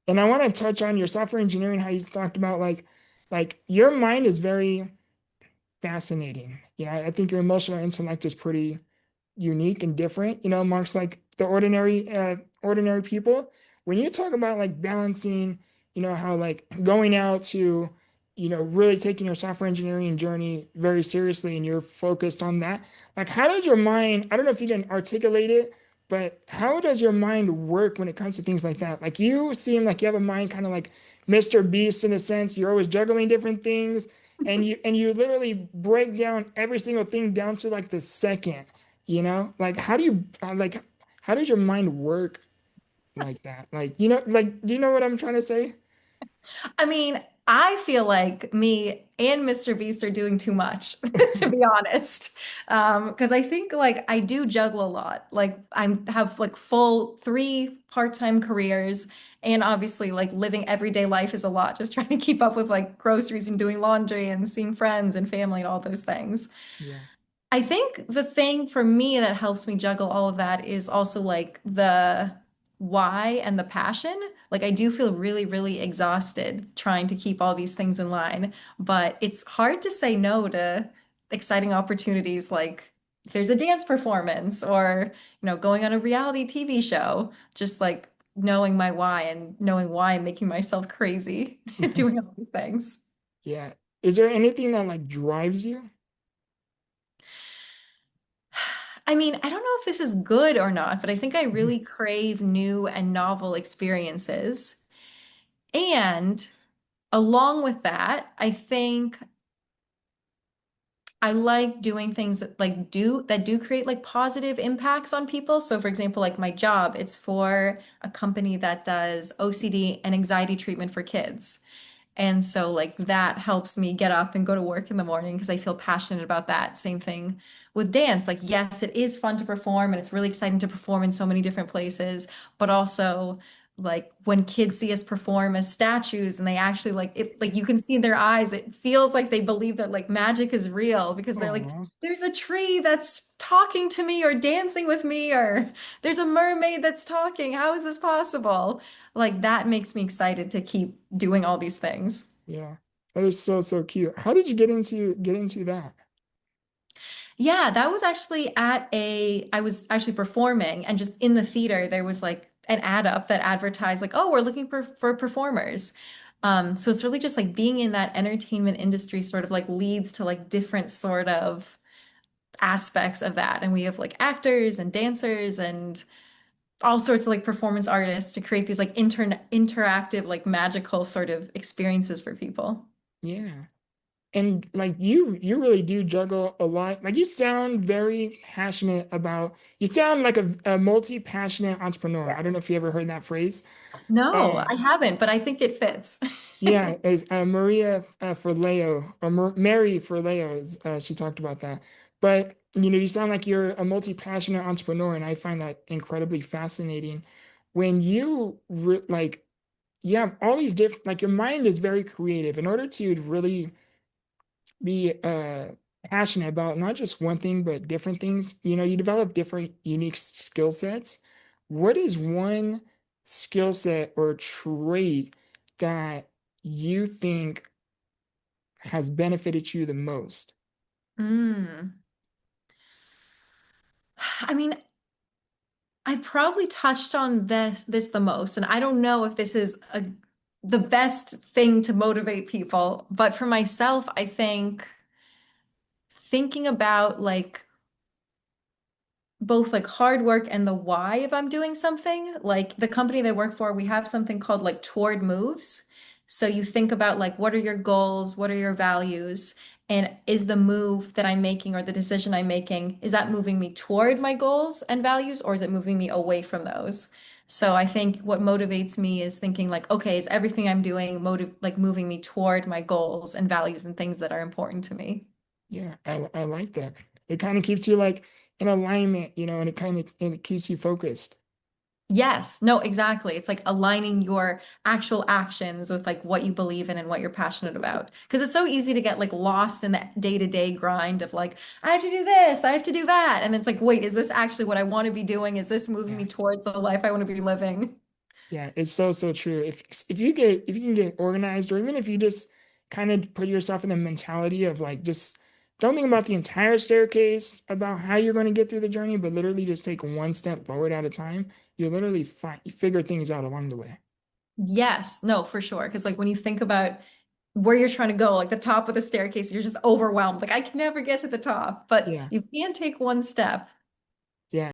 And I want to touch on your software engineering, how you talked about like your mind is very fascinating. I think your emotional intellect is pretty unique and different, amongst like the ordinary people. When you talk about like balancing, how like going out to, really taking your software engineering journey very seriously and you're focused on that, like how does your mind, I don't know if you can articulate it, but how does your mind work when it comes to things like that? Like you seem like you have a mind kind of like Mr. Beast in a sense. You're always juggling different things and you literally break down every single thing down to like the second. Like how do you like how does your mind work like that? Like, like do you know what I'm trying to say? I mean, I feel like me and Mr. Beast are doing too much, to be honest. Because I think like I do juggle a lot. Like I have like full three part-time careers, and obviously like living everyday life is a lot, just trying to keep up with like groceries and doing laundry and seeing friends and family and all those things. Yeah. I think the thing for me that helps me juggle all of that is also like the why and the passion. Like I do feel really, really exhausted trying to keep all these things in line, but it's hard to say no to exciting opportunities like if there's a dance performance or, going on a reality TV show, just like knowing my why and knowing why I'm making myself crazy doing all these things. Yeah. Is there anything that like drives you? I mean, I don't know if this is good or not, but I think I really crave new and novel experiences. And along with that, I think I like doing things that do create like positive impacts on people. So for example, like my job, it's for a company that does OCD and anxiety treatment for kids. And so, like, that helps me get up and go to work in the morning because I feel passionate about that. Same thing with dance. Like, yes, it is fun to perform and it's really exciting to perform in so many different places, but also, like, when kids see us perform as statues and they actually like it, like, you can see in their eyes, it feels like they believe that like magic is real because they're like, Oh, there's a tree that's talking to me or dancing with me, or there's a mermaid that's talking. How is this possible? Like, that makes me excited to keep doing all these things. yeah. That is so cute. How did you get into that? Yeah, that was actually I was actually performing, and just in the theater, there was like an ad up that advertised like, oh, we're looking for performers. So it's really just like being in that entertainment industry sort of like leads to like different sort of aspects of that. And we have like actors and dancers and all sorts of like performance artists to create these like interactive, like magical sort of experiences for people. Yeah. And like you really do juggle a lot. Like you sound very passionate about, you sound like a multi-passionate entrepreneur. I don't know if you ever heard that phrase. No, Uh, I haven't, but I think it fits. yeah, Maria Forleo or Mary Forleo is she talked about that. But you sound like you're a multi-passionate entrepreneur, and I find that incredibly fascinating. When you like you have all these different, like your mind is very creative. In order to really be passionate about not just one thing but different things, you develop different unique skill sets. What is one skill set or trait that you think has benefited you the most? Mm. I mean, I probably touched on this the most, and I don't know if this is the best thing to motivate people, but for myself, I think thinking about like both like hard work and the why if I'm doing something. Like the company they work for, we have something called like toward moves. So you think about like what are your goals, what are your values, and is the move that I'm making or the decision I'm making, is that moving me toward my goals and values or is it moving me away from those? So I think what motivates me is thinking like, okay, is everything I'm doing like moving me toward my goals and values and things that are important to me? Yeah, I like that. It kind of keeps you like in alignment, and it keeps you focused. Yes, no, exactly. It's like aligning your actual actions with like what you believe in and what you're passionate about. Because it's so easy to get like lost in the day-to-day grind of like, I have to do this, I have to do that. And then it's like, wait, is this actually what I want to be doing? Is this moving Yeah. me towards the life I want to be living? Yeah, it's so so true. If you can get organized, or even if you just kind of put yourself in the mentality of like just don't think about the entire staircase about how you're going to get through the journey, but literally just take one step forward at a time, you literally figure things out along the way. Yes, no, for sure. Because like when you think about where you're trying to go, like the top of the staircase, you're just overwhelmed. Like I can never get to the top, but Yeah. you can take one step.